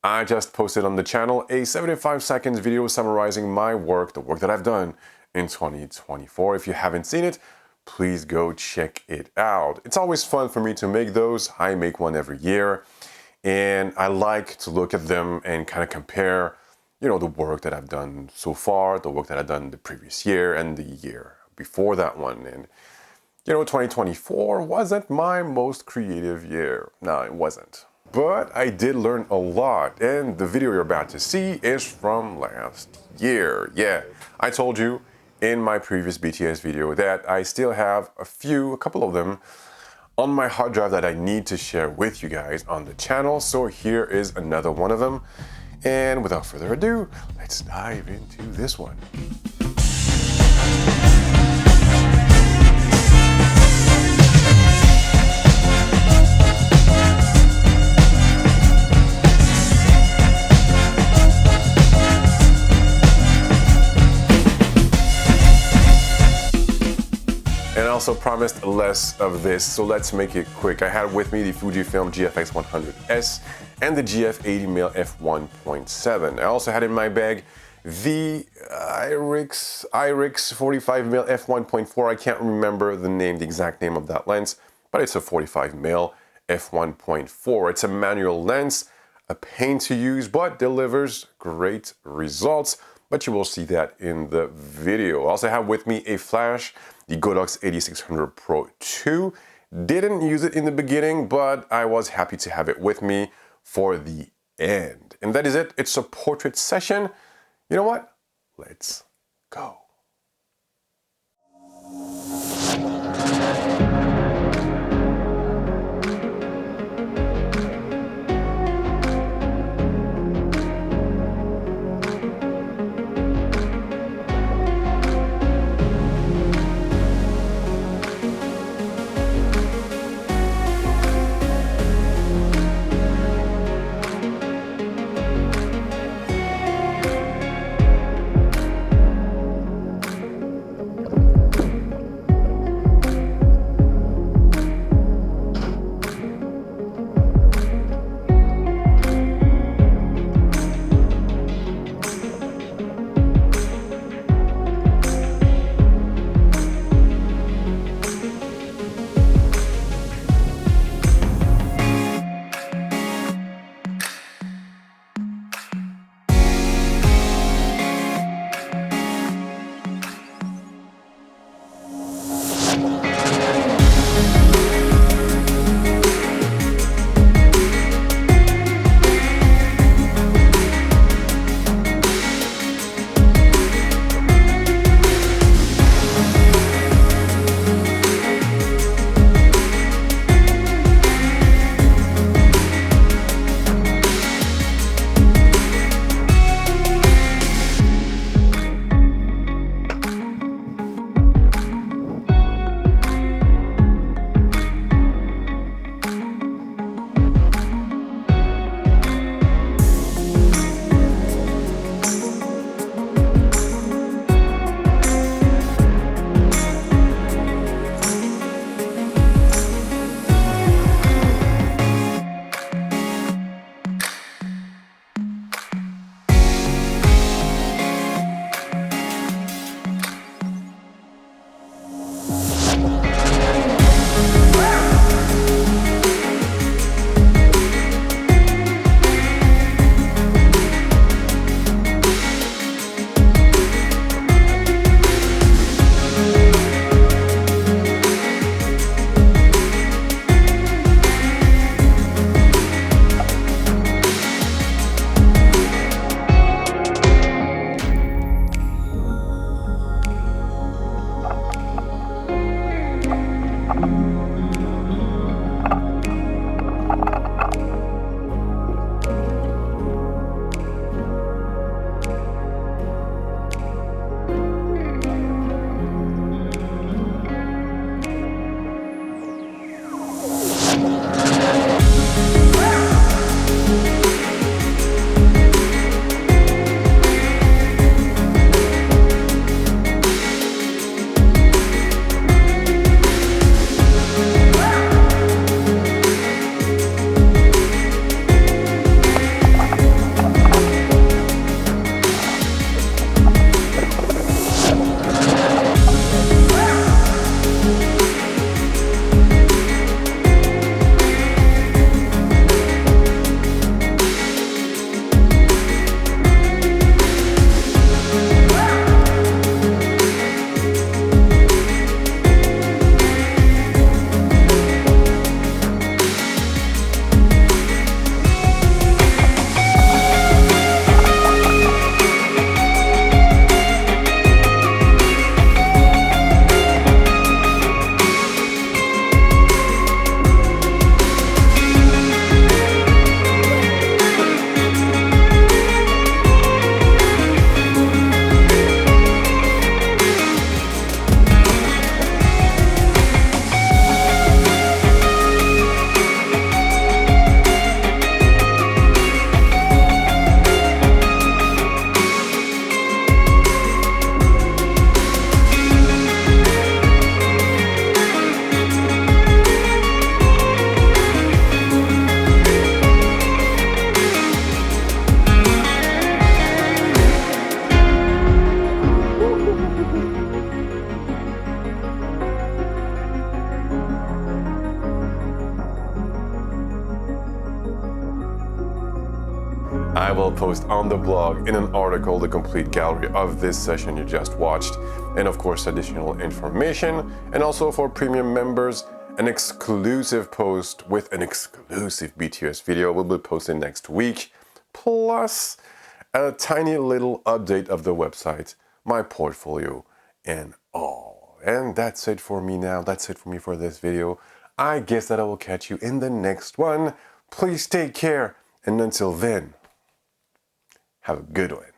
I just posted on the channel a 75 seconds video summarizing my work, the work that I've done in 2024. If you haven't seen it, please go check it out. It's always fun for me to make those. I make one every year, and I like to look at them and kind of compare, the work that I've done so far, the work that I've done the previous year and the year before that one. And 2024 wasn't my most creative year. No, it wasn't. But I did learn a lot, and the video you're about to see is from last year. Yeah, I told you in my previous BTS video that I still have a couple of them on my hard drive that I need to share with you guys on the channel. So here is another one of them. And without further ado, let's dive into this one. And I also promised less of this, so let's make it quick. I had with me the Fujifilm GFX 100S and the GF 80mm f1.7. I also had in my bag the IRIX 45mm f1.4. I can't remember the exact name of that lens, but it's a 45mm f1.4. It's a manual lens, a pain to use, but delivers great results. But you will see that in the video. I also have with me a flash, the GODOX 8600 Pro 2. Didn't use it in the beginning, but I was happy to have it with me for the end. And that is it. It's a portrait session. You know what? Let's go. I will post on the blog in an article the complete gallery of this session you just watched, and of course additional information, and also for premium members, an exclusive post with an exclusive BTS video will be posted next week, plus a tiny little update of the website, my portfolio, and all. And that's it for me now. That's it for me for this video. I guess that I will catch you in the next one. Please take care, and until then, have a good one.